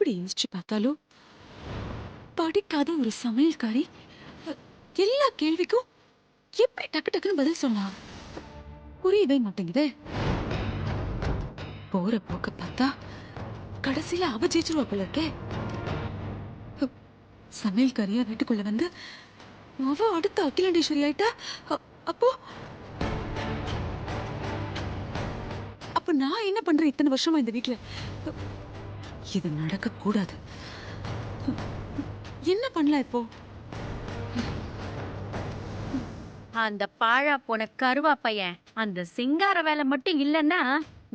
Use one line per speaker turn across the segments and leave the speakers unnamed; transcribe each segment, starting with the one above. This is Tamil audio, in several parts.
எப்படி யோசிச்சு பார்த்தாலும் படிக்காத ஒரு சமையல்காரி எல்லா கேள்விக்கும் எப்படி டக்கு டக்குன்னு பதில் சொன்னா புரியவே மாட்டேங்குதே. போற போக்க பார்த்தா கடைசியில அவ ஜெயிச்சிருவா போல இருக்கே. சமையல்காரியா வீட்டுக்குள்ள வந்து அவ அடுத்த அகிலாண்டேஸ்வரி ஆயிட்டா. அப்போ அப்ப நான் என்ன பண்றேன் இத்தனை வருஷமா இந்த வீட்டுல? இது நடக்க கூடாது. என்ன பண்ணலாம் இப்போ?
அந்த பாழா போன கருவா பையன் அந்த சிங்கார வேலை மட்டும் இல்லைன்னா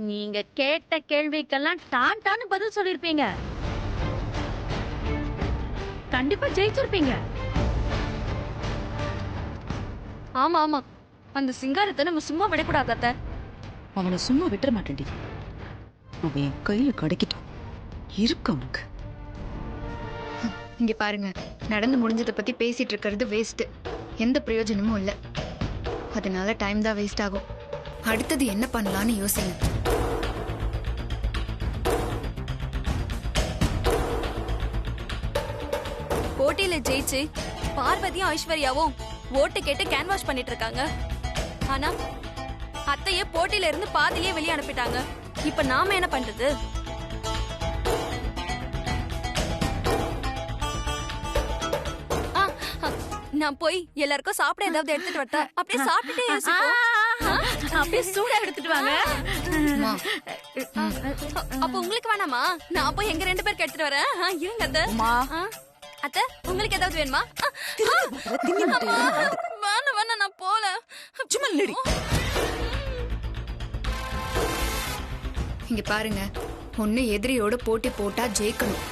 நீங்க கேட்ட கேள்விக்கெல்லாம் டான்னு பதில் சொல்லிருப்பீங்க. கண்டிப்பா ஜெயிச்சிருப்பீங்க.
ஆமா ஆமா, அந்த சிங்காரத்தை நம்ம சும்மா விடக்கூடாது அத்தை.
அவனை சும்மா விட்டுற மாட்டேன்டி. அவன் என் கையில கிடைக்கிட்டான் இருக்கு அவனுக்கு.
இங்க பாருங்க, நடந்து முடிஞ்சதை பத்தி பேசிட்டு இருக்கிறது வேஸ்ட். எந்த பிரயோஜனமும் இல்லை. அதனால டைம் தான் வேஸ்ட் ஆகும். அடுத்தது என்ன பண்ணலாம்னு யோசிங்க.
போட்டியில ஜெயிச்சு பார்வதியும் ஐஸ்வர்யாவும் ஓட்டு கேட்டு கேன்வாஷ் பண்ணிட்டு இருக்காங்க. ஆனா அத்தையே போட்டியில இருந்து பாதியிலே வெளியே அனுப்பிட்டாங்க. இப்ப நாம என்ன பண்றது? நான் போய் எல்லாருக்கும் சாப்பிட ஏதாவது எடுத்துட்டு வரட்டா? அப்படியே சாப்பிட்டுட்டே
அப்படியே சூடா எடுத்துட்டு வாங்க.
அப்ப உங்களுக்கு வேணாமா? நான் போய் எங்க 2 பேருக்கு எடுத்துட்டு வரேன். இருங்க அத்தை. அத்தை, உங்களுக்கு ஏதாவது வேணுமா? வேணாம் வேணாம், நான் போல.
சும்மா இல்லடி.
இங்க பாருங்க, ஒண்ணு எதிரியோட போட்டி போட்டா ஜெயிக்கணும்.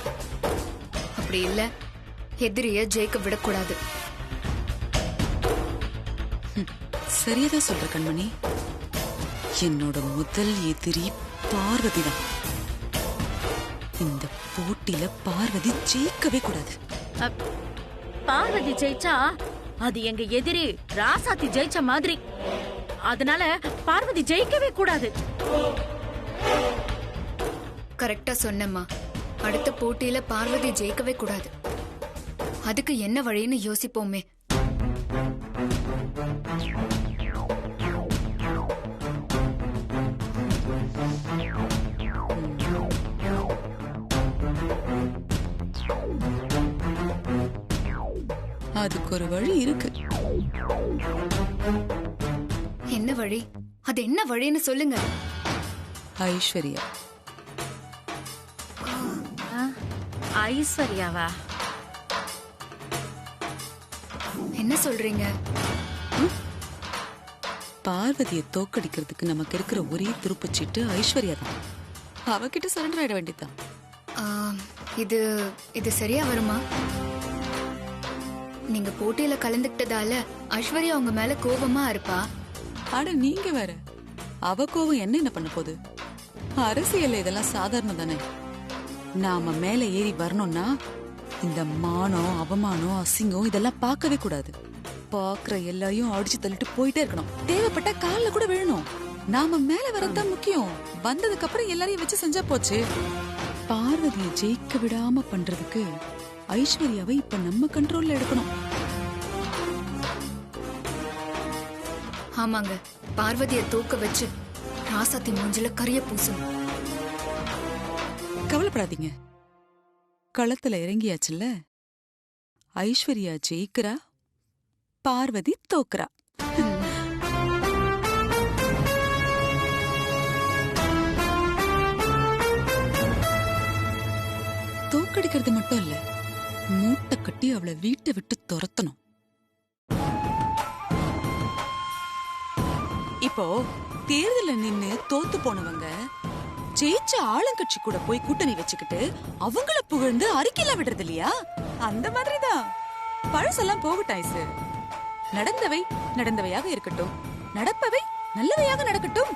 அப்படி இல்ல எதிரிய ஜெயிக்க விடக்கூடாது.
சரியாதான் சொல்ற கண்மணி. என்னோட முதல் எதிரி பார்வதி தான். இந்த போட்டியில பார்வதி ஜெயிக்கவே கூடாது.
பார்வதி ஜெயிச்சா அது எங்க எதிரி ராசாத்தி ஜெயிச்ச மாதிரி. அதனால பார்வதி ஜெயிக்கவே கூடாது.
கரெக்டா சொன்னம்மா. அடுத்த போட்டியில பார்வதி ஜெயிக்கவே கூடாது. அதுக்கு என்ன வழின்னு யோசிப்போமே.
அதுக்கு ஒரு வழி இருக்கு.
என்ன வழி? அது என்ன வழின்னு சொல்லுங்க.
ஐஸ்வர்யா.
ஐஸ்வர்யாவா?
என்ன சொல்றீங்க?
பார்வதியை தோக்கடிக்கிறதுக்கு நமக்கு இருக்கிற ஒரே துருப்புச்சீட்டு ஐஸ்வர்யா தான். அவகிட்ட சரண்டர் ஆயிட வேண்டியதுதான்.
இது இது சரியா வருமா? நீங்க போட்டியில கலந்துக்கிட்டதால ஐஸ்வர்யா உங்க மேல கோபமா இருப்பா.
அட நீங்க வேற. அவ கோவம் என்ன பண்ண போகுது? அரசியல் இதெல்லாம் சாதாரணம் தானே. நாம மேல ஏறி வரணும்னா இந்த மானம், அவமானம், அசிங்கம் இதெல்லாம் பார்க்கவே கூடாது. பாக்குற எல்லாரையும் அடிச்சு தள்ளிட்டு போயிட்டே இருக்கணும். தேவைப்பட்ட கால்ல கூட விழணும். நாம மேல வரதான் முக்கியம். வந்ததுக்கு அப்புறம் எல்லாரையும் வச்சு செஞ்சா போச்சு. பார்வதியை ஜெயிக்க விடாம பண்றதுக்கு ஐஸ்வர்யாவை இப்ப நம்ம கண்ட்ரோல்ல எடுக்கணும்.
ஆமாங்க, பார்வதியை தூக்க வச்சு ராசாத்தி மூஞ்சில கரிய பூசணும்.
கவலைப்படாதீங்க. களத்துல இறங்கியாச்சுல்ல. ஐஸ்வர்யா ஜெயிக்கிறா, பார்வதி தோக்குறா. தோக்கடிக்கிறது மட்டும் இல்ல, மூட்டை கட்டி அவளை வீட்டை விட்டு துரத்தணும். இப்போ தேர்தல நின்னு தோத்து போனவங்க ஜெயிச்ச ஆளுங்கட்சி கூட போய் கூட்டணி வச்சுக்கிட்டு அவங்கள புகழ்ந்து அறிக்கையில விடுறது இல்லையா? அந்த மாதிரிதான். பழசெல்லாம் போகட்டாய்ஸ். நடந்தவை நடந்தவையாக இருக்கட்டும், நடப்பவை நல்லவையாக நடக்கட்டும்.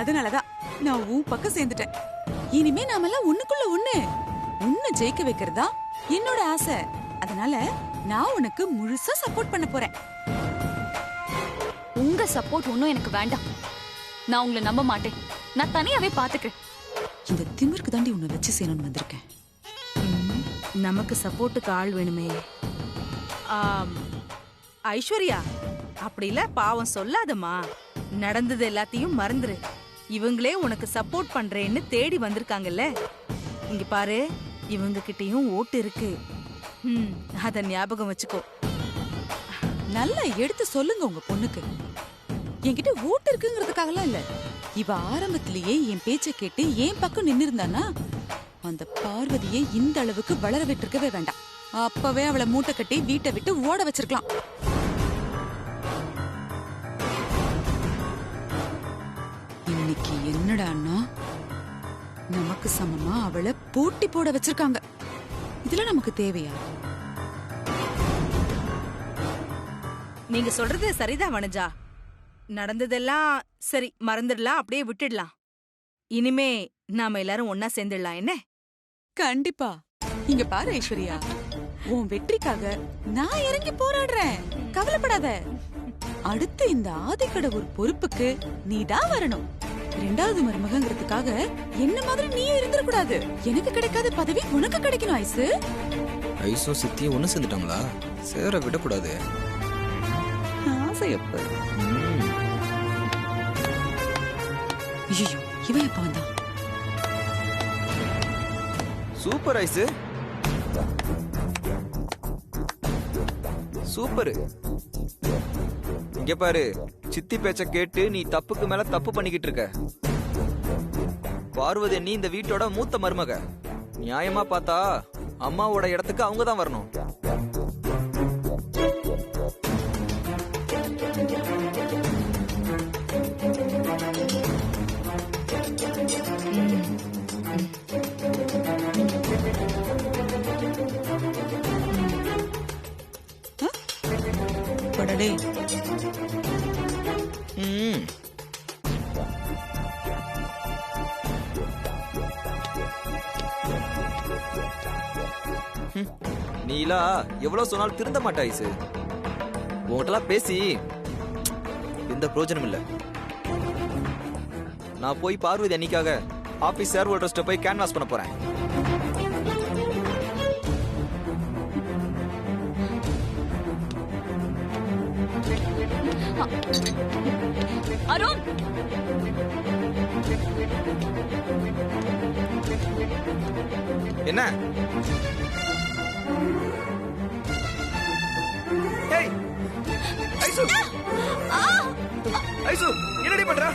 அதனாலதான் நான் உன் பக்கம் சேர்ந்துட்டேன். இனிமே நாமெல்லாம் ஒண்ணுக்குள்ள ஒண்ணு ஜெயிக்க வைக்கிறதா என்னோட ஆசை. அதனால நான் உனக்கு முழுசா சப்போர்ட் பண்ண போறேன்.
உங்க சப்போர்ட் ஒன்னும் எனக்கு வேண்டாம். நான் உங்களை நம்ப மாட்டேன். நான் தனியாவே பாத்துக்கிறேன்.
இந்த திமிருக்கு தாண்டி உன்னை வச்சு செய்யணும்னு வந்திருக்கேன்.
நமக்கு சப்போர்ட்டுக்கு ஆள் வேணுமே. ஐஸ்வர்யா, அப்படிலாம் பாவம் சொல்லாதம்மா. நடந்தது எல்லாத்தையும் மறந்துரு. இவங்களே உனக்கு சப்போர்ட் பண்றேன்னு தேடி வந்திருக்காங்கல்ல. இங்க பாரு, இவங்க கிட்டயும் ஓட்டு இருக்கு. அத ஞாபகம் வச்சுக்கோ.
நல்லா எடுத்து சொல்லுங்க உங்க பொண்ணுக்கு. என்கிட்ட ஓட்டு இருக்குங்கிறதுக்காகலாம் இல்ல. இவ ஆரம்பத்திலேயே என் பேச்ச கேட்டு என் பக்கம் நின்னு இருந்தானா அந்த பார்வதியை இந்த அளவுக்கு வளர விட்டுருக்கவே வேண்டாம். அப்பவே அவளை மூட்டை கட்டி வீட்டை விட்டு ஓட வச்சிருக்கலாம். இன்னைக்கு என்னடான்னா நமக்கு சமமா அவளை போட்டி போட வச்சிருக்காங்க. இதுல நமக்கு தேவையா?
நீங்க சொல்றது சரிதான் வனஜா. நடந்ததெல்லாம் சரி, மறந்துடலாம், அப்படியே விட்டுடலாம். இனிமே நாம எல்லாரும் ஒன்னா சேர்ந்துடலாம். என்ன?
கண்டிப்பா. இங்க பாரு ஐஸ்வர்யா, உன் வெற்றிக்காக நான் இறங்கி போராடுறேன். கவலைப்படாத. அடுத்து இந்த ஆதிக்கடவுர் பொறுப்புக்கு நீதான் வரணும். 2வது மருமகங்கிறதுக்காக என்ன மாதிரி நீயும் இருந்துடக்கூடாது. எனக்கு கிடைக்காத பதவி உனக்கு கிடைக்கணும் ஐசு.
ஐசோ சித்தியும் ஒண்ணு சேர்ந்துட்டாங்களா? சேர விடக்கூடாது.
ஆசையப்ப. ஐயோ, இவன் எப்ப வந்தான்?
Super Aishu, super. இங்க பாரு, சித்தி பேச்ச கேட்டு நீ தப்புக்கு மேல தப்பு பண்ணிக்கிட்டு இருக்க. பார்வதி நீ இந்த வீட்டோட மூத்த மருமக. நியாயமா பார்த்தா அம்மாவோட இடத்துக்கு அவங்க தான் வரணும்.
படடே.
நீலா எவ்வளவு சொன்னாலும் திருந்த மாட்டா ஐசு. உங்ககிட்டலாம் பேசி எந்த பிரயோஜனம் இல்ல. நான் போய் பார்வதி அன்னிக்காக ஆபீஸ் ஷேர் ஹோல்டர்ஸ்ட்ட போய் கேன்வாஸ் பண்ண போறேன்.
அருண்,
என்ன? ஏய் ஐசு, ஐசு என்னடி பண்ற?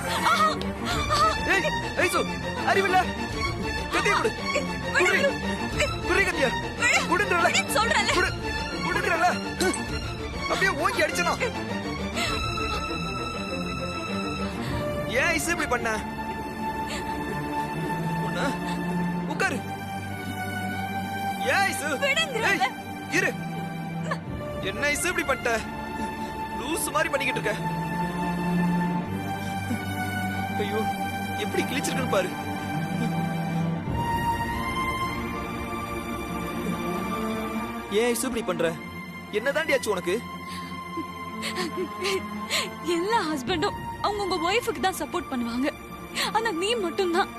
ஏய் ஐசு, அறிவில்ல? கத்திய குடு. குடு. குடு கத்திய. குடுன்றல.
சொல்றேன்.
குடு. குடுன்றல. அப்படியே ஓங்கி அடிச்சனா? ஏன் ஐசு இப்படி பண்ண? உன்ன உட்காரு. ஏன் ஐசு? ஏய் இரு. என்ன ஐசு இப்படி பண்ணிட்ட? லூசு மாதிரி பண்ணிக்கிட்டு இருக்க. ஐயோ, எப்படி கிழிச்சிருக்குன்னு பாரு. ஏன் ஐசு இப்படி பண்ற? என்னதாண்டி ஆச்சு உனக்கு?
எல்லா ஹஸ்பண்டும் அவங்க ஒய்ஃபுக்கு தான் சப்போர்ட் பண்ணுவாங்க. ஆனா நீ மட்டும்தான்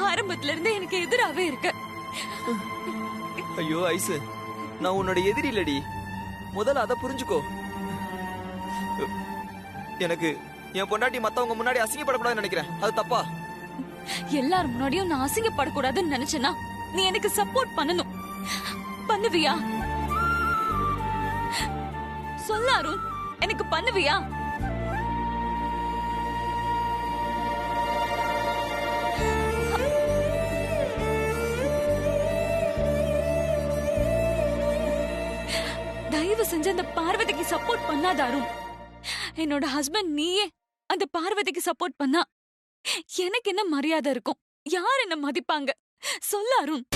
ஆரம்பத்துல இருந்து எனக்கு எதிராவே இருக்க.
ஐயோ ஐசு, நான் உன்னோட எதிரி இல்லடி. முதல்ல அத புரிஞ்சுக்கோ. எனக்கு என் பொண்டாட்டி மத்தவங்க முன்னாடி அசிங்கப்படக்கூடாதுன்னு நினைக்கிறேன். அது தப்பா?
எல்லாரும் முன்னாடியும் நான் அசிங்கப்படக்கூடாதுன்னு நினைச்சேனா நீ எனக்கு சப்போர்ட் பண்ணணும். பண்ணுவியா? சொல்ல அருண், எனக்கு பண்ணுவியா? தயவு செஞ்சு அந்த பார்வதிக்கு சப்போர்ட் பண்ணாத அருண். என்னோட ஹஸ்பண்ட் நீயே அந்த பார்வதிக்கு சப்போர்ட் பண்ணா எனக்கு என்ன மரியாதை இருக்கும்? யார் என்ன மதிப்பாங்க? சொல்ல அருண்.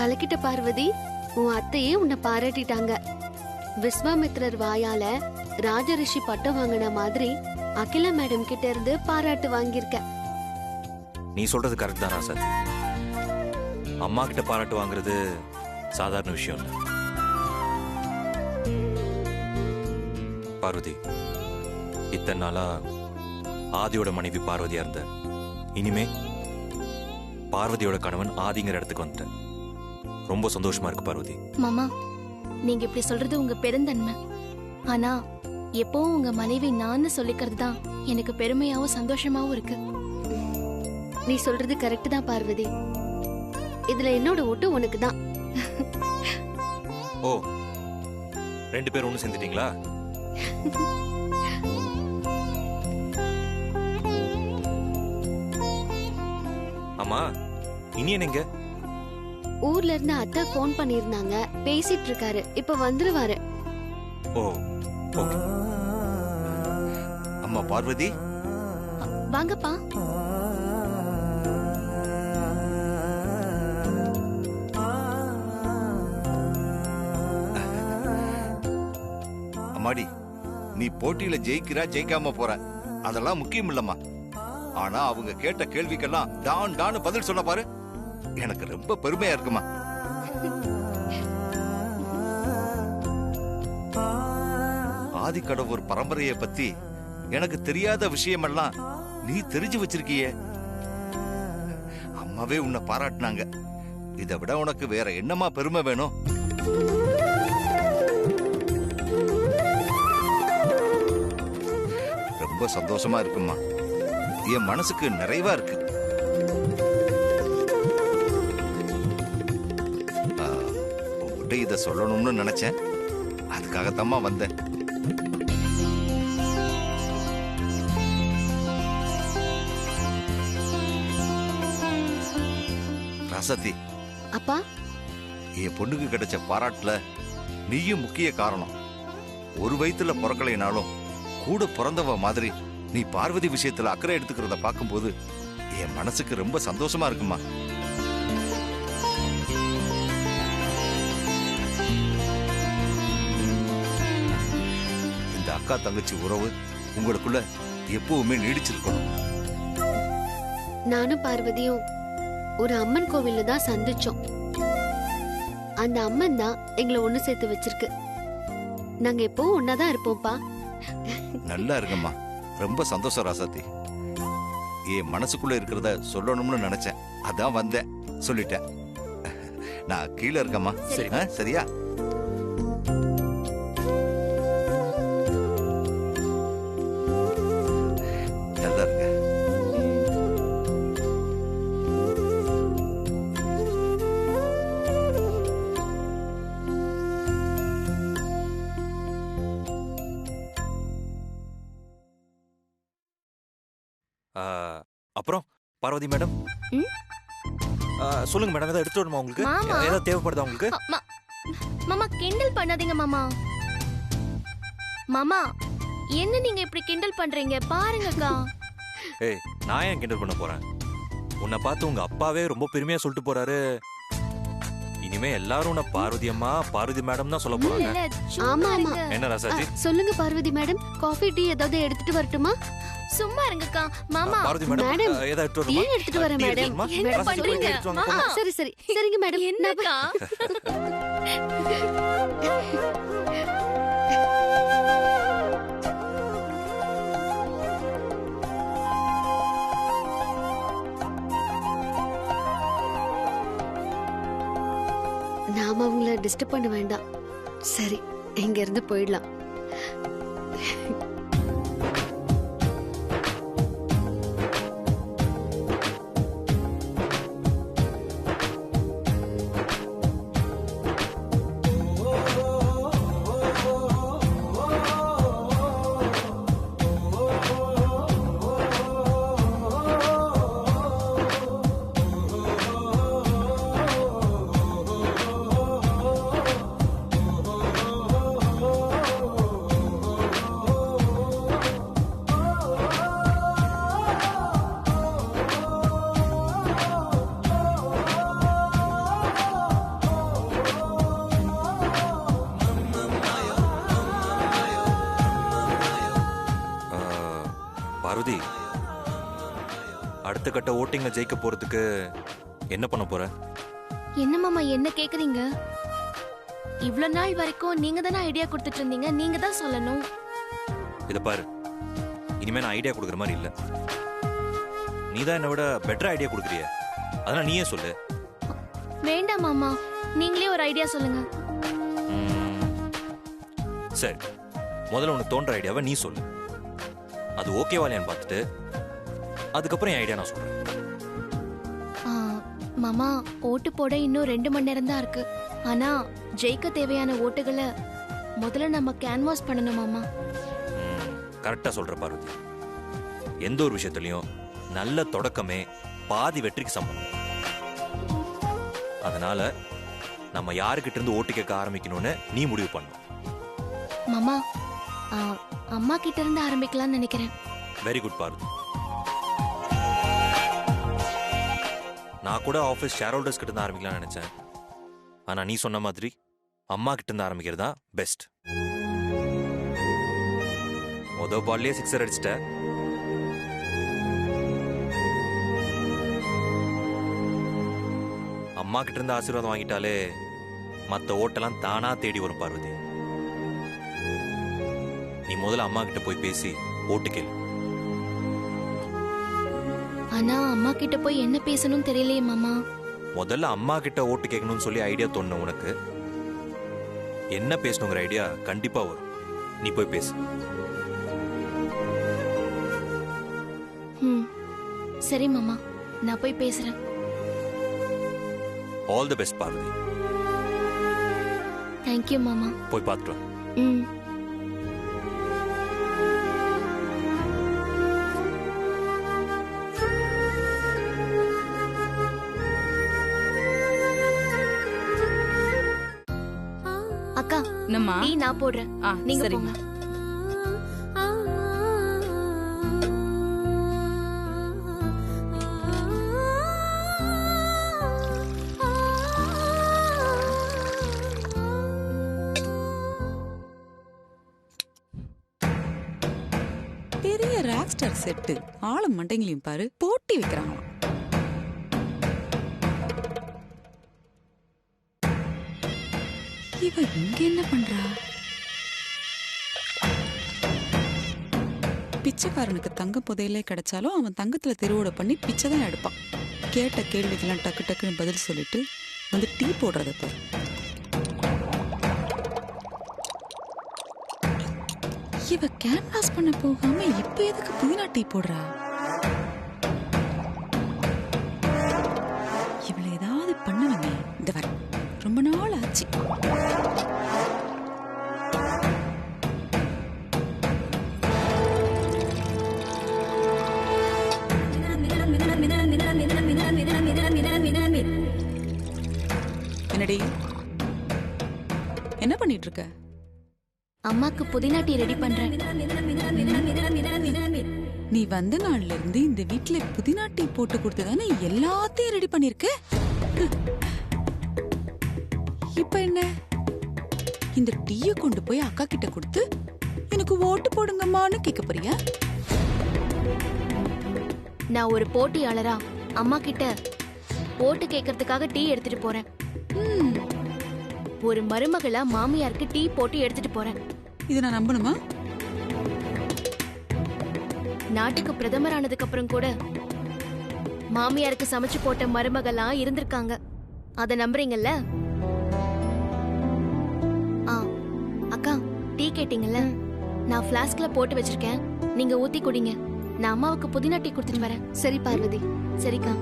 கலக்கிட்ட பார்வதி, உன் அத்தையே உன்னை பாராட்டிட்டாங்க. விஸ்வாமித்ரர் வாயால ராஜரிஷி பட்டம் வாங்கின மாதிரி அகிலா மேடம் கிட்ட இருந்து பாராட்டு வாங்கியிருக்க.
நீ சொல்றது கரெக்ட் தான் ராசா. அம்மா கிட்ட பாராட்டு வாங்குறது சாதாரண விஷயம் இல்லை. பார்வதி, இத்தனை நாளா ஆதியோட மனைவி பார்வதியா இருந்த, இனிமே பார்வதியோட கணவன் ஆதிங்கிற இடத்துக்கு வந்துட்டேன். ரொம்ப சந்தோஷமா இருக்கு பார்வதி.
மாமா, நீங்க இப்படி சொல்றது உங்க பெருந்தன்மை. ஆனா எப்பவும் உங்க மனைவி நான் சொல்லிக்கிறது தான் எனக்கு பெருமையாவும் சந்தோஷமாவும் இருக்கு.
நீ சொல்றது கரெக்ட் தான் பார்வதி. இதுல என்னோட ஓட்டு உனக்கு தான்.
ஓ, 2 பேரும் ஒண்ணு சேர்ந்துட்டீங்களா? அம்மா, இனி என்னங்க?
ஊர்ல இருந்து அத்தை போன் பண்ணிருந்தாங்க, பேசிட்டு இருக்காரு, இப்ப வந்துருவாரு.
ஓ, ஓகே.
அம்மா பார்வதி,
வாங்கப்பா.
அம்மாடி, நீ போட்டியில ஜெயிக்கிறா ஜெயிக்காம போற அதெல்லாம் முக்கியம் இல்லம்மா. ஆனா அவங்க கேட்ட கேள்விக்கெல்லாம் டான் டான்னு பதில் சொன்ன பாரு, எனக்கு ரொம்ப பெருமையா இருக்குமா. ஆதிக்கடவுர் பரம்பரையை பத்தி எனக்கு தெரியாத விஷயமெல்லாம் நீ தெரிஞ்சு வச்சிருக்கியே. அம்மாவே உன்னை பாராட்டினாங்க. இதை விட உனக்கு வேற என்னமா பெருமை வேணும்? ரொம்ப சந்தோஷமா இருக்குமா. என் மனசுக்கு நிறைவா இருக்கு. உங்ககிட்ட இத சொல்லணும்னு நினைச்சேன், அதுக்காகத்தாம்மா வந்தேன். ராசத்தி,
அப்பா,
என் பொண்ணுக்கு கிடைச்ச பாராட்டுல நீயும் முக்கிய காரணம். ஒரு வயித்துல பிறக்கலைனாலும் கூட பிறந்தவ மாதிரி நீ பார்வதி விஷயத்துல அக்கறை எடுத்துக்கிறத பார்க்கும்போது என் மனசுக்கு ரொம்ப சந்தோஷமா இருக்குமா. இந்த அக்கா தங்கச்சி உறவு உங்களுக்குள்ள எப்பவுமே நீடிச்சிருக்கணும்.
நானும் பார்வதியும் ஒரு அம்மன் கோவில்ல தான் சந்திச்சோம். அந்த அம்மன் தான் எங்களை ஒண்ணு சேர்த்து வச்சிருக்கு. நாங்க எப்பவும் ஒன்னாதான் இருப்போம்ப்பா.
நல்லா இருக்குமா, ரொம்ப சந்தோஷம் ராசாத்தி. என் மனசுக்குள்ள இருக்கிறத சொல்லணும்னு நினைச்சேன், அதான் வந்தேன், சொல்லிட்டேன். நான் கீழே இருக்கம்மா. சரியா? நல்லா இருக்க.
அப்புறம் பார்வதி மேடம், சொல்லுங்க மேடம், ஏதாவது எடுத்துட்டு வரணுமா உங்களுக்கு? ஏதாவது தேவைப்படுதா உங்களுக்கு?
மாமா, கிண்டல் பண்ணாதீங்க மாமா. மாமா, என்ன நீங்க இப்படி கிண்டல் பண்றீங்க? பாருங்கக்கா.
ஏய், நான் ஏன் கிண்டல் பண்ண போறேன்? உன்னை பார்த்து உங்க அப்பாவே ரொம்ப பெருமையா சொல்லிட்டு போறாரு. இனிமே எல்லாரும் உன்னை பார்வதி அம்மா, பார்வதி மேடம் தான் சொல்ல போறாங்க.
ஆமா ஆமா.
என்ன ராசாஜி?
சொல்லுங்க பார்வதி மேடம், காஃபி டீ ஏதாவது எடுத்துட்டு வரட்டுமா?
சும்மா இருங்கக்கா. மாமா,
பார்வதி மேடம், ஏதாவது எடுத்துட்டு வரணுமா?
ஏன் எடுத்துட்டு வரேன் மேடம்?
என்ன பண்றீங்க?
சரி சரி, சரிங்க மேடம்.
என்னக்கா?
நாம அவங்கள டிஸ்டர்ப் பண்ண வேண்டாம். சரி, இங்க இருந்து போயிடலாம்.
அடுத்த கட்ட ஓட்டிங்ல ஜெயிக்க போறதுக்கு என்ன பண்ண போற?
என்ன மாமா என்ன கேக்குறீங்க? இவ்ளோ நாள் வரைக்கும் நீங்க தானே ஐடியா கொடுத்துட்டு இருந்தீங்க, நீங்க தான் சொல்லணும்.
இத பாரு, இனிமே நான் ஐடியா கொடுக்குற மாதிரி இல்ல. நீ தான் என்னை விட பெட்டர் ஐடியா கொடுக்குறிய, அதனால நீயே சொல்லு.
வேண்டாம் மாமா, நீங்களே ஒரு ஐடியா சொல்லுங்க.
சரி, முதல்ல உனக்கு தோன்ற ஐடியாவை நீ சொல்லு. அது ஓகேவாலியான்னு பார்த்துட்டு அதுக்கப்புறம் என் ஐடியா நான் சொல்றேன்.
மாமா, ஓட்டு போட இன்னும் 2 மணி நேரம் தான் இருக்கு. ஆனா ஜெயிக்க தேவையான ஓட்டுகளை முதல்ல நம்ம கேன்வாஸ் பண்ணணும் மாமா.
கரெக்டா சொல்ற பார்வதி. எந்த ஒரு விஷயத்துலயும் நல்ல தொடக்கமே பாதி வெற்றிக்கு சம்பந்தம். அதனால நம்ம யாருக்கிட்ட இருந்து ஓட்டு கேட்க ஆரம்பிக்கணும்னு நீ முடிவு பண்ணு.
மாமா, அம்மா கிட்ட இருந்து ஆரம்பிக்கலாம்னு நினைக்கிறேன்.
Very good Parvathi. நான் கூட ஆஃபீஸ் ஷேர் ஹோல்டர்ஸ் கிட்ட இருந்து ஆரம்பிக்கலாம்னு நினைச்சேன். ஆனா நீ சொன்ன மாதிரி அம்மா கிட்ட இருந்து ஆரம்பிக்கிறது தான் பெஸ்ட். முதல் பால்லே 6 அடிச்சிட்ட. அம்மா கிட்ட இருந்து ஆசீர்வாதம் வாங்கிட்டாலே மத்த ஓட்டெல்லாம் தானா தேடி வரும் பார்வதி. நீ முதல்ல அம்மா கிட்ட போய் பேசி ஓட்டு கேளு.
ஆனா அம்மா கிட்ட போய் என்ன பேசணும் தெரியலையே மாமா.
முதல்ல அம்மா கிட்ட ஓட்டு கேட்கணும்னு சொல்லி ஐடியா தோணு உனக்கு. என்ன பேசணுங்கிற ஐடியா கண்டிப்பா வரும். நீ போய் பேசு.
சரி மாமா, நான் போய் பேசுறேன்.
All the best Parvathi.
Thank you மாமா.
போய் பார்த்துட்டு வா.
அக்கா, டீ நான் போடுறேன், நீங்க போங்க.
பெரிய ராக்ஸ்டார் செட்டு ஆளும் மண்டைங்களையும் பாரு போட்டி வைக்கிறாங்களாம். இவ இங்க என்ன பண்றா? பிச்சைக்காரனுக்கு தங்க புதையலே கிடைச்சாலும் அவன் தங்கத்துல திருவோட பண்ணி பிச்சை தான் எடுப்பான். கேட்ட கேள்விக்கெல்லாம் டக்கு டக்குன்னு பதில் சொல்லிட்டு வந்து டீ போடுறத பாரு. இவ கேன்வாஸ் பண்ண போகாம இப்ப எதுக்கு புதினா டீ போடுறா? இவளை ஏதாவது பண்ணணுமே. இந்த வர ரொம்ப நாள் ஆச்சு. என்னடி என்ன பண்ணிட்டு இருக்க?
அம்மாக்கு புதினா டீ ரெடி பண்றேன்.
நீ வந்த நாள்ல இருந்து இந்த வீட்ல புதினா டீ போட்டு கொடுத்துதானே எல்லாத்தையும் ரெடி பண்ணிருக்க. இப்ப என்ன இந்த டீய கொண்டு போய் அக்கா கிட்ட கொடுத்து எனக்கு ஓட்டு போடுங்கம்மான்னு கேட்க போறியா?
நான் ஒரு போட்டியாளரா அம்மா கிட்ட ஓட்டு கேட்கறதுக்காக டீ எடுத்துட்டு போறேன். ஒரு மருமகளா மாமியாருக்கு டீ போட்டு எடுத்துட்டு போறேன்.
இத நான் நம்பணுமா?
நாட்டுக்கு பிரதமர் ஆனதுக்கு அப்புறம் கூட மாமியாருக்கு சமைச்சு போட்ட மருமகளா இருந்திருக்காங்க. அத நம்புறீங்கல்ல? அக்கா, டீ கேட்டீங்கல்ல, நான் ஃபிளாஸ்க்ல போட்டு வச்சிருக்கேன், நீங்க ஊத்தி குடிங்க. நான் அம்மாவுக்கு புதினா டீ கொடுத்துட்டு வரேன்.
சரி பார்வதி.
சரிக்கா.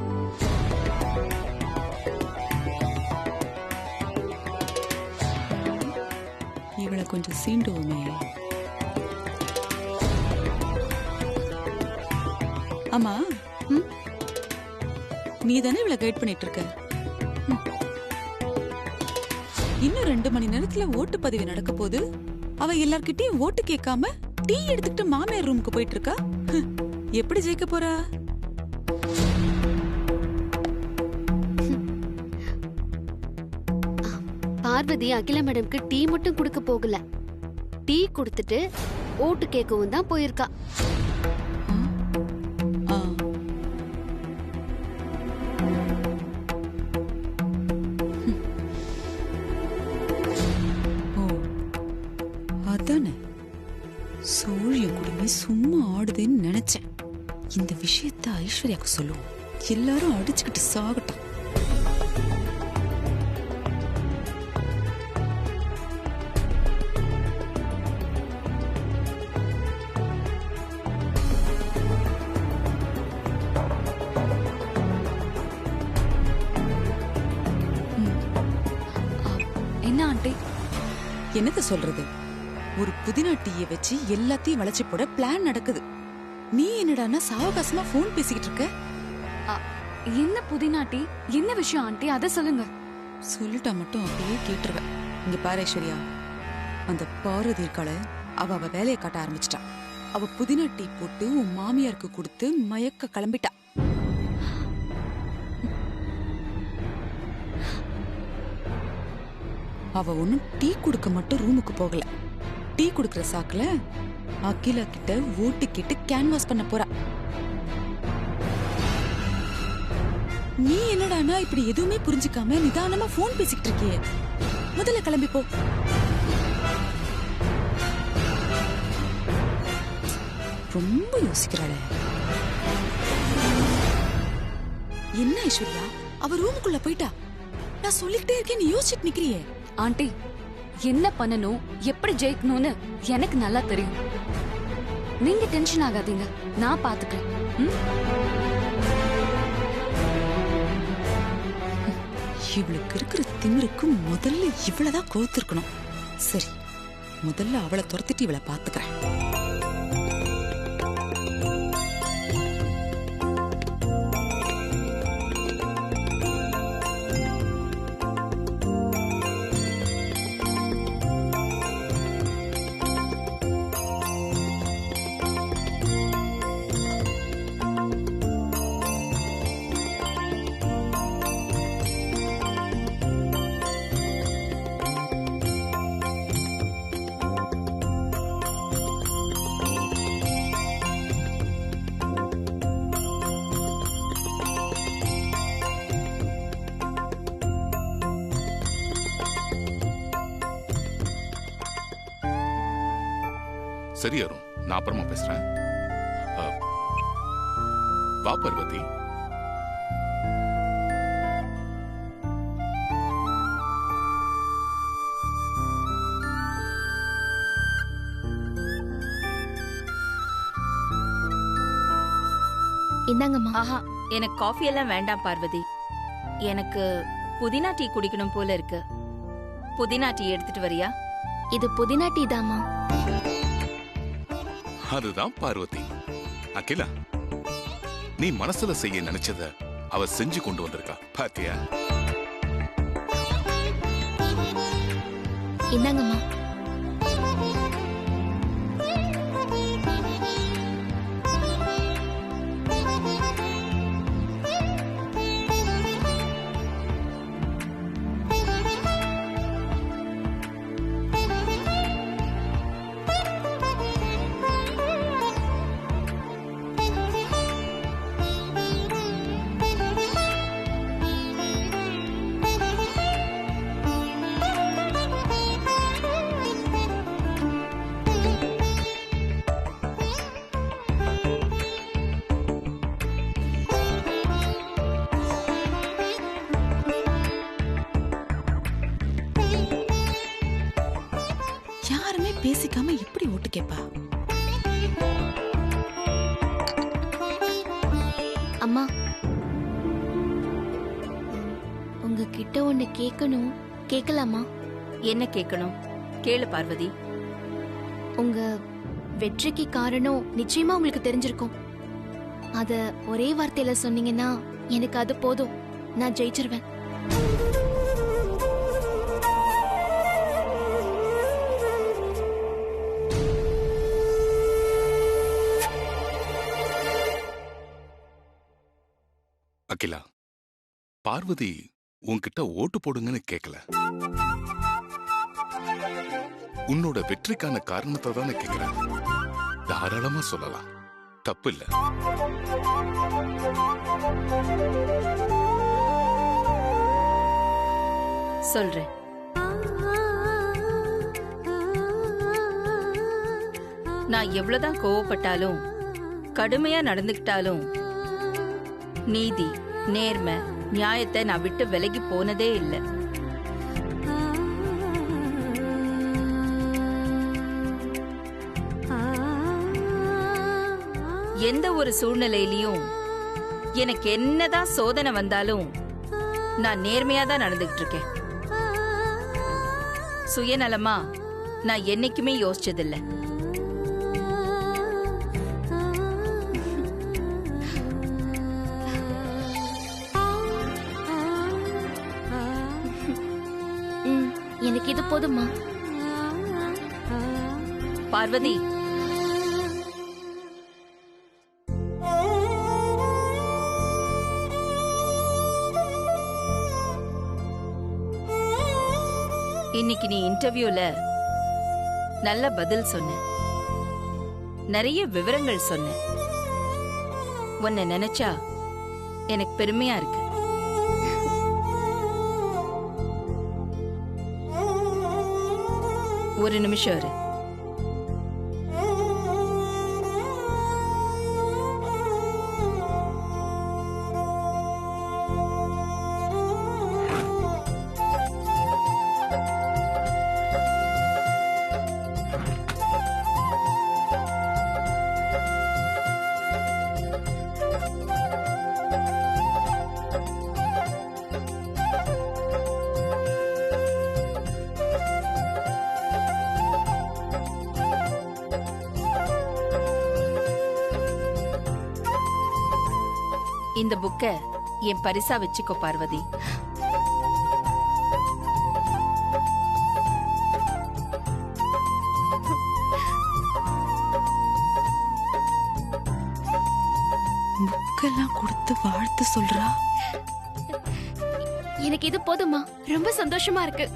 இவளை கொஞ்சம் சீண்டுவோமே. ஆமா, நீ தானே இவளை கைட் பண்ணிட்டு இருக்க. இன்னும் 2 மணி நேரத்துல ஓட்டு பதிவு நடக்க போது அவ எல்லார்கிட்டயும் ஓட்டு கேட்காம டீ எடுத்துக்கிட்டு மாமியார் ரூமுக்கு போயிட்டு இருக்கா. எப்படி ஜெயிக்க போறா?
பார்வதி அகிலா மேடம்க்கு டீ மட்டும் கொடுக்க போகல, டீ கொடுத்துட்டு ஓட்டு கேட்கவும் தான் போயிருக்கா.
நினைச்சேன். இந்த விஷயத்த ஐஸ்வர்யாக்கு சொல்லுவோம். எல்லாரும் அடிச்சுக்கிட்டு சாகட்டும்.
என்ன ஆண்டி?
என்னத்த சொல்றது? ஒரு புதினா டீயை வச்சு எல்லாத்தையும் வளைச்சு போட பிளான் நடக்குது. நீ என்னடான்னா சாவகாசமா போன் பேசிக்கிட்டு இருக்க.
என்ன புதினா டீ? என்ன விஷயம் ஆண்டி? அத சொல்லுங்க.
சொல்லிட்டா மட்டும் அப்படியே கேட்டுருவ. இங்க பாரு ஐஸ்வர்யா, அந்த பார்வதி இருக்காள, அவ வேலையை காட்ட ஆரம்பிச்சிட்டா. அவ புதினா டீ போட்டு உன் மாமியாருக்கு கொடுத்து மயக்க கிளம்பிட்டா. அவ ஒன்னும் டீ குடுக்க மட்டும் ரூமுக்கு போகல. டீ குடுக்கற சாக்குல அகிலா கிட்ட ஓட்டு கேட்டு கேன்வாஸ் பண்ண போறா. நீ என்னடானா இப்படி எதுவுமே புரிஞ்சுக்காம நிதானமா போன் பேசிக்கிட்டு இருக்கியே. முதல்ல கிளம்பி போ. ரொம்ப யோசிக்கிறாளே. என்ன ஐஸ்வர்யா, அவ ரூமுக்குள்ள போயிட்டா. நான் சொல்லிக்கிட்டே இருக்கேன், நீ யோசிச்சுட்டு நிக்கிறியே.
ஆண்டி, என்ன பண்ணணும், எப்படி ஜெயிக்கணும்னு எனக்கு நல்லா தெரியும். நீங்க டென்ஷன் ஆகாதீங்க, நான் பாத்துக்கிறேன்.
இவளுக்கு இருக்கிற திமிருக்கு முதல்ல இவ்வளவுதான் கோத்திருக்கணும். சரி, முதல்ல அவளை துரத்திட்டு இவளை பாத்துக்கிறேன்.
சரி அருண், நான் அப்புறமா பேசுறேன். வா பார்வதி.
இந்தாங்கம்மா.
ஆஹா, எனக்கு காஃபி எல்லாம் வேண்டாம் பார்வதி. எனக்கு புதினா டீ குடிக்கணும் போல இருக்கு. புதினா டீ எடுத்துட்டு வரியா?
இது புதினா டீ தாமா.
அதுதான் பார்வதி. அகிலா, நீ மனசுல செய்ய நினைச்சத அவ செஞ்சு கொண்டு வந்திருக்கா பாத்தியா?
இந்தாங்கம்மா.
பேசிக்காம எப்படி ஓட்டு கேப்பா?
அம்மா, உங்ககிட்ட ஒண்ணு கேட்கணும். கேட்கலாமா?
என்ன கேட்கணும்? கேளு பார்வதி.
உங்க வெற்றிக்கு காரணம் நிச்சயமா உங்களுக்கு தெரிஞ்சிருக்கும். அத ஒரே வார்த்தையில சொன்னீங்கன்னா எனக்கு அது போதும். நான் ஜெயிச்சிருவேன்.
அகிலா, பார்வதி உன்கிட்ட ஓட்டு போடுங்கன்னு கேட்கல. உன்னோட வெற்றிக்கான காரணத்தை தானே கேட்கிறேன். தாராளமா சொல்லலாம், தப்பு இல்ல.
சொல்றேன். நான் எவ்வளவுதான் கோவப்பட்டாலும் கடுமையா நடந்துக்கிட்டாலும் நீதி, நேர்மை, நியாயத்தை நான் விட்டு விலகி போனதே இல்லை. எந்த ஒரு சூழ்நிலையிலயும் எனக்கு என்னதான் சோதனை வந்தாலும் நான் நேர்மையா தான் நடந்துகிட்டு இருக்கேன். சுயநலமா நான் என்னைக்குமே யோசிச்சதில்லை.
எனக்கு இது போதுமா?
பார்வதி, இன்னைக்கு நீ இன்டர்வியூல நல்ல பதில் சொன்ன, நிறைய விவரங்கள் சொன்ன. உன்னை நினைச்சா எனக்கு பெருமையா இருக்கு. ஒரு நிமிஷம் இரு. இந்த புக்க என் பரிசா வச்சுக்கோ பார்வதி.
புக்கெல்லாம் கொடுத்து வாழ்த்து சொல்றா.
எனக்கு இது போதுமா? ரொம்ப சந்தோஷமா இருக்கு.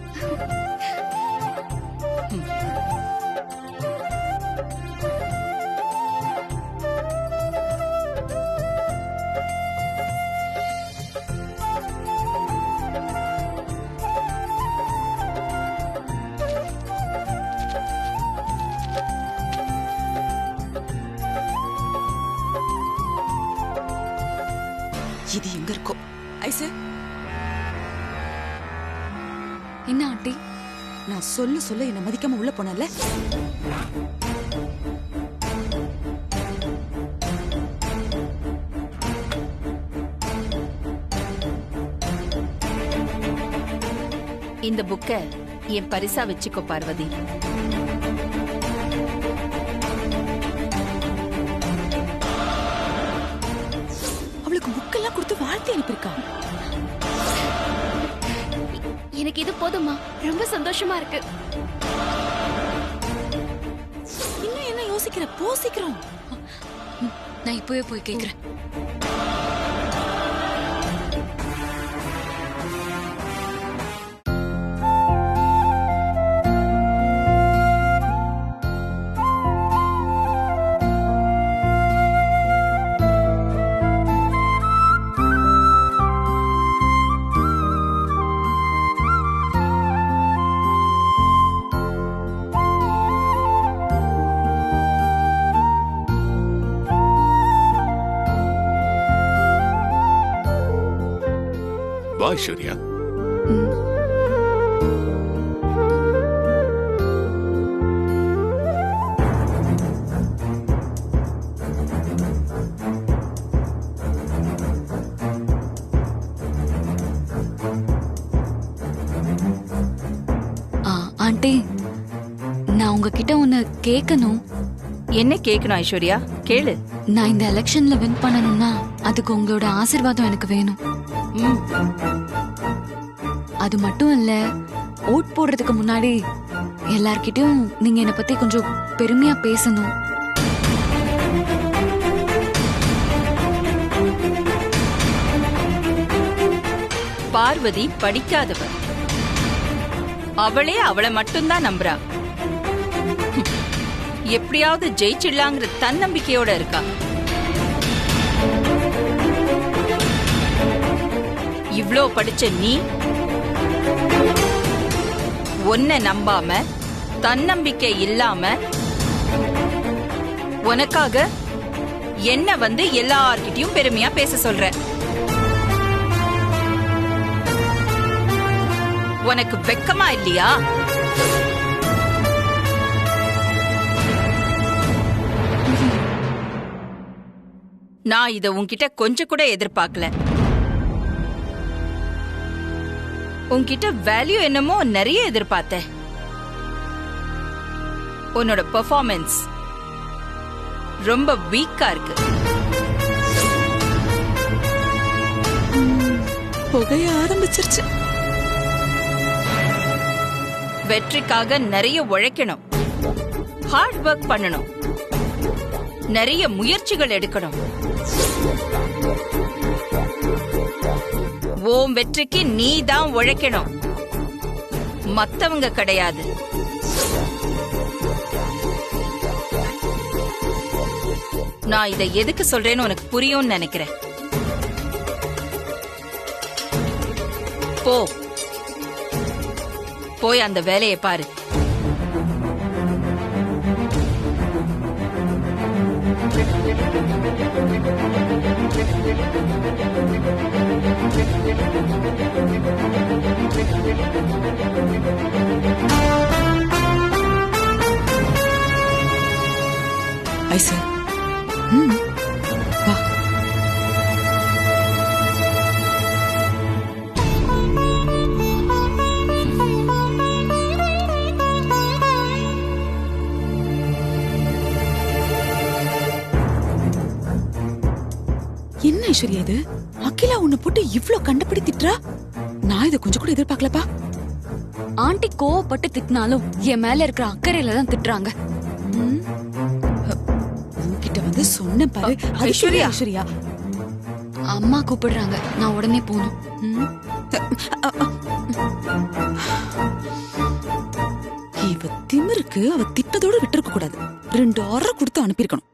இது எங்க இருக்கோ? ஐசு, என்ன ஆண்டி, நான் சொல்ல என்ன மதிக்காம உள்ள போனல?
இந்த புக்க என் பரிசா வச்சுக்கோ பார்வதி.
அவளுக்கு புக்கெல்லாம் கொடுத்து வாழ்த்து அனுப்பியிருக்கா.
எனக்கு இது போதுமா? ரொம்ப சந்தோஷமா இருக்கு.
இன்னும் என்ன யோசிக்கிற? போ சீக்கிரம். நான் இப்பவே போய் கேக்குறேன்.
வா ஐஸ்வர்யா.
ஆண்டி, நான் உங்ககிட்ட ஒன்னு கேட்கணும்.
என்ன கேட்கணும் ஐஸ்வர்யா? கேளு.
நான் இந்த எலெக்ஷன்ல வின் பண்ணணும்னா அதுக்கு உங்களோட ஆசீர்வாதம் எனக்கு வேணும். அது மட்டும் இல்ல, ஓட் போடுறதுக்கு முன்னாடி எல்லார்கிட்டயும் நீங்க என்ன பத்தி கொஞ்சம் பெருமையா பேசணும்.
பார்வதி படிக்காதவ. அவளே அவளை மட்டும்தான் நம்புறா. எப்படியாவது ஜெயிச்சிடலாங்கிற தன்னம்பிக்கையோட இருக்கா. இவ்ளோ படிச்ச நீ உன்னை நம்பாம, தன்னம்பிக்கை இல்லாம, உனக்காக என்ன வந்து எல்லார்கிட்டயும் பெருமையா பேச சொல்ற. உனக்கு வெக்கமா இல்லையா? நான் இத உன்கிட்ட கொஞ்சம் கூட எதிர்பார்க்கல. உன்கிட்ட வேல்யூ என்னமோ நிறைய எதிர்பார்த்தேன். உன்னோட பெர்ஃபார்மன்ஸ் ரொம்ப வீக்கா இருக்கு.
புகைய ஆரம்பிச்சிருச்சு.
வெற்றிக்காக நிறைய உழைக்கணும், ஹார்ட் ஒர்க் பண்ணணும், நிறைய முயற்சிகள் எடுக்கணும். ஓம் வெற்றிக்கு நீ தான் உழைக்கணும், மத்தவங்க கிடையாது. நான் இதை எதுக்கு சொல்றேன்னு உனக்கு புரியும்னு நினைக்கிறேன். போ, போய் அந்த வேலையை பாரு.
ஐசு, வா. என்ன ஐஸ்வர்யா இது? அகிலா உன்னை போட்டு இவ்ளோ கண்டபடி திட்டுறா? நான் இதை கொஞ்சம் கூட எதிர்பார்க்கலப்பா.
ஆண்டி கோவப்பட்டு திட்டினாலும் என் மேல இருக்கிற அக்கறையில தான் திட்டுறாங்க.
உன்கிட்ட வந்து சொன்ன பாரு. ஐஸ்வர்யா, ஐஸ்வர்யா
அம்மா கூப்பிடுறாங்க, நான் உடனே போகணும்.
இவ திமிருக்கு அவ திட்டத்தோட விட்டுருக்க கூடாது. 2 ஆர்டர் கொடுத்து அனுப்பியிருக்கணும்.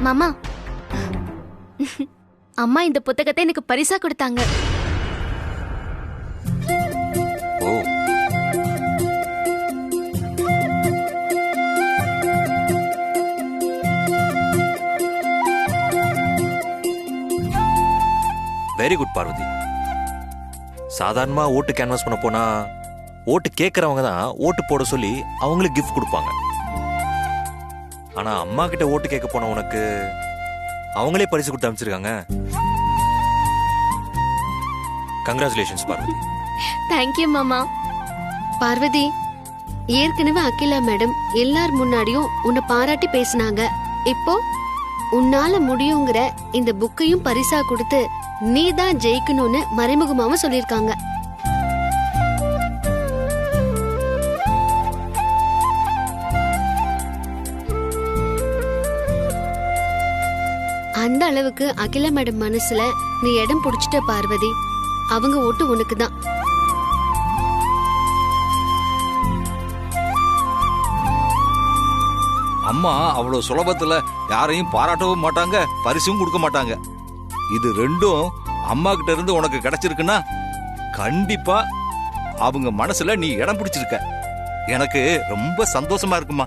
மாமா, அம்மா இந்த புத்தகத்தை எனக்கு பரிசா கொடுத்தாங்க.
ஓ, வெரி குட் பார்வதி. சாதாரணமா ஓட்டு கேன்வாஸ் பண்ண போனா ஓட்டு கேட்கறவங்க தான் ஓட்டு போட சொல்லி அவங்களுக்கு கிஃப்ட் கொடுப்பாங்க. ஆனா அம்மா கிட்ட ஓட்டு கேட்க போன உனக்கு அவங்களே பரிசு கொடுத்து அமைச்சிருக்காங்க. கங்க்ராச்சுலேஷன்ஸ் பார்வதி.
தேங்க்யூ மாமா.
பார்வதி, ஏற்கனவே அகிலா மேடம் எல்லார் முன்னாடியும் உன்னை பாராட்டி பேசினாங்க. இப்போ உன்னால முடியுங்கிற இந்த புக்கையும் பரிசா கொடுத்து நீ தான் ஜெயிக்கணும்னு மறைமுகமாவும் சொல்லிருக்காங்க. அந்த அளவுக்கு அகிலா மேடம் மனசுல நீ இடம் பிடிச்சிட்ட பார்வதி. அவங்க ஓட்டு உனக்கு தான்.
அம்மா அவ்வளவு சுலபத்துல யாரையும் பாராட்டவும் மாட்டாங்க, பரிசும் கொடுக்க மாட்டாங்க. இது ரெண்டும் அம்மா கிட்ட இருந்து உனக்கு கிடைச்சிருக்குன்னா கண்டிப்பா அவங்க மனசுல நீ இடம் பிடிச்சிருக்க. எனக்கு ரொம்ப சந்தோஷமா இருக்குமா.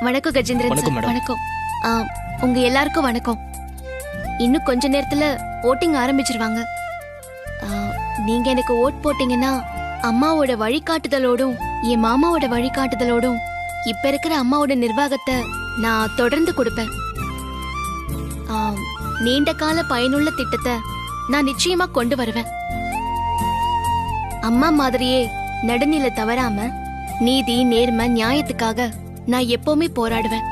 வணக்கம் கஜேந்திரன் சார். வணக்கம். உங்க எல்லாருக்கும் வணக்கம். இன்னும் கொஞ்ச நேரத்துல ஓட்டிங் ஆரம்பிச்சிருவாங்க. நீங்க எனக்கு ஓட் போட்டீங்கன்னா அம்மாவோட வழிகாட்டுதலோடும் என் மாமாவோட வழிகாட்டுதலோடும் இப்ப இருக்கிற அம்மாவோட நிர்வாகத்தை நான் தொடர்ந்து கொடுப்பேன். நீண்ட கால பயனுள்ள திட்டத்தை நான் நிச்சயமா கொண்டு வருவேன். அம்மா மாதிரியே நடுநிலை தவறாம நீதி, நேர்மை, நியாயத்துக்காக நான் எப்பவுமே போராடுவேன்.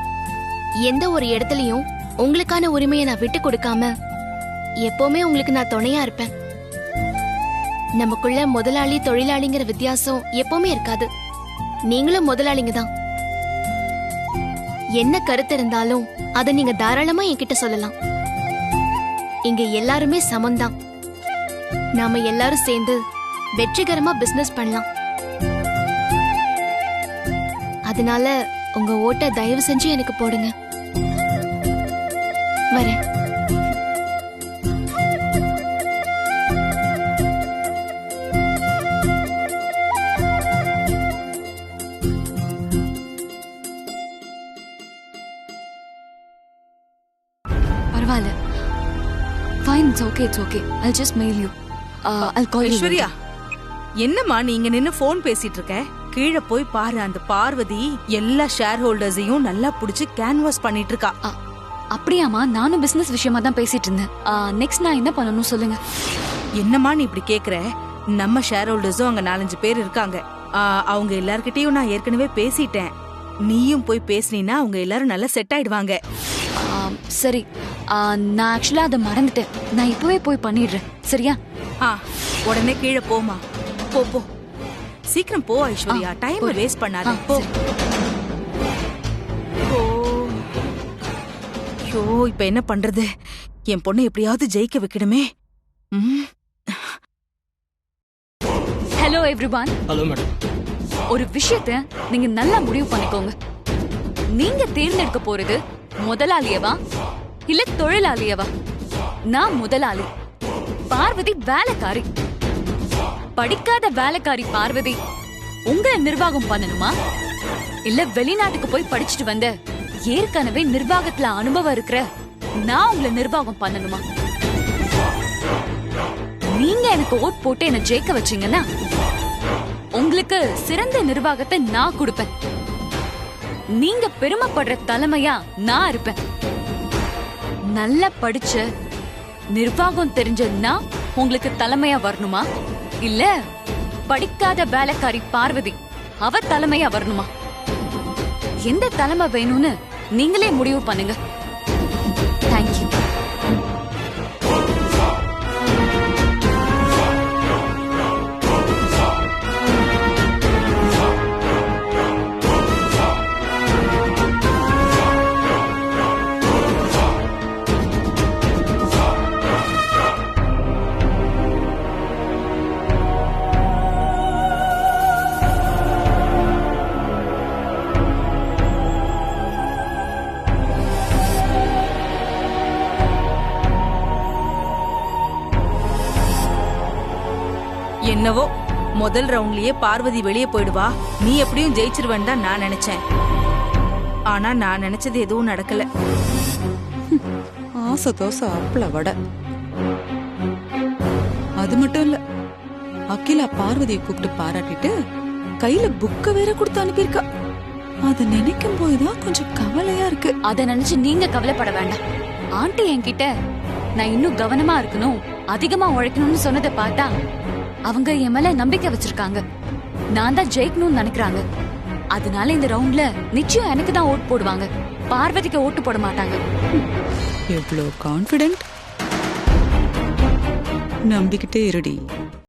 எந்த ஒரு இடத்துலயும் உங்களுக்கான உரிமையை நான் விட்டு கொடுக்காம எப்பவுமே உங்களுக்கு நான் துணையா இருப்பேன். நமக்குள்ள முதலாளி தொழிலாளிங்கிற வித்தியாசம் எப்பவுமே இருக்காது. நீங்களும் முதலாளிங்க தான். என்ன கருத்து இருந்தாலும் அதை நீங்க தாராளமா என்கிட்ட சொல்லலாம். இங்க எல்லாருமே சமம்தான். நாம எல்லாரும் சேர்ந்து வெற்றிகரமா பிசினஸ் பண்ணலாம். அதனால உங்க ஓட்டை தயவு செஞ்சு எனக்கு போடுங்க. வரேன்.
பரவாயில்ல. Fine, it's okay, it's okay. I'll just mail you. I'll call you.
Aishwarya, என்னம்மா நீங்க நின்னு போன் பேசிட்டு இருக்க? கீழே போய் பாரு, அந்த பார்வதி எல்லா ஷேர் ஹோல்டர்ஸையும் நல்லா புடிச்சு கேன்வாஸ் பண்ணிட்டு இருக்கா.
அப்படியாமா? நானும் பிசினஸ் விஷயமா தான் பேசிட்டு இருந்தேன். நெக்ஸ்ட் நான் என்ன பண்ணணும் சொல்லுங்க.
என்னம்மா நீ இப்படி கேக்குற? நம்ம ஷேர் ஹோல்டர்ஸும் அங்க 4-5 பேர் இருக்காங்க. அவங்க எல்லார்கிட்டயும் நான் ஏற்கனவே பேசிட்டேன். நீயும் போய் பேசினா அவங்க எல்லாரும் நல்லா செட் ஆயிடுவாங்க.
சரி, நான் ஆக்சுவலா அதை மறந்துட்டேன். நான் இப்பவே போய் பண்ணிடுறேன். சரியா?
உடனே கீழே போமா. போ போ, சீக்கிரம் போ ஐஸ்வர்யா. டைம் வேஸ்ட் பண்ணாத. போ. ஐயோ, இப்ப என்ன பண்றது? என் பொண்ணை எப்படியாவது ஜெயிக்க வைக்கணுமே.
Hello everyone.
Hello madam.
ஒரு விஷயத்தை நீங்க நல்லா முடிவு பண்ணிக்கோங்க. நீங்க தேர்ந்தெடுக்க போறது முதலாளியவா இல்ல தொழிலாளியவா? நான் முதலாளி, பார்வதி வேலைக்காரி. படிக்காத வேலைக்காரி பார்வதி உங்களை நிர்வாகம் பண்ணணுமா இல்ல வெளிநாட்டுக்கு போய் படிச்சுட்டு வந்த ஏற்கனவே நிர்வாகத்துல அனுபவம் இருக்கிற நான் உங்களை நிர்வாகம் பண்ணணுமா? நீங்க எனக்கு ஓட் போட்டு என்ன ஜெயிக்க வச்சீங்கன்னா உங்களுக்கு சிறந்த நிர்வாகத்தை நான் கொடுப்பேன். நீங்க பெருமைப்படுற தலைமையா நான் இருப்பேன். நல்லா படிச்ச நிர்வாகம் தெரிஞ்சதுன்னா உங்களுக்கு தலைமையா வரணுமா இல்ல படிக்காத வேலைக்காரி பார்வதி அவ தலைமையா வரணுமா? எந்த தலைமை வேணும்னு நீங்களே முடிவு பண்ணுங்க. தேங்க்யூ.
என்னவோ முதல் ரவுண்ட்லயே பார்வதி வெளியே போயிடுவா, நீ எப்படியும் ஜெயிச்சிருவேன்னு தான் நான் நினைச்சேன். ஆனா நான் நினைச்சது எதுவும் நடக்கல.
ஆசை தோசை அப்பள வடை. அது மட்டும் இல்ல, அகிலா பார்வதியை கூப்பிட்டு பாராட்டிட்டு கையில புக்க வேற கொடுத்து அனுப்பியிருக்கா. அத நினைக்கும் போதுதான் கொஞ்சம் கவலையா இருக்கு.
அத நினைச்சு நீங்க கவலைப்பட வேண்டாம். ஆண்டி என்கிட்ட நான் இன்னும் கவனமா இருக்கணும், அதிகமா உழைக்கணும்னு சொன்னதை பார்த்தா அவங்க என் மேல நம்பிக்கை வச்சிருக்காங்க. நான் தான் ஜெயிக்கணும்னு நினைக்கிறாங்க. அதனால இந்த ரவுண்ட்ல நிச்சயம் எனக்கு தான் ஓட் போடுவாங்க, பார்வதிக்கு ஓட்டு போட மாட்டாங்க.
எவ்வளவு கான்பிடென்ட். நம்பிக்கிட்டே இருடி.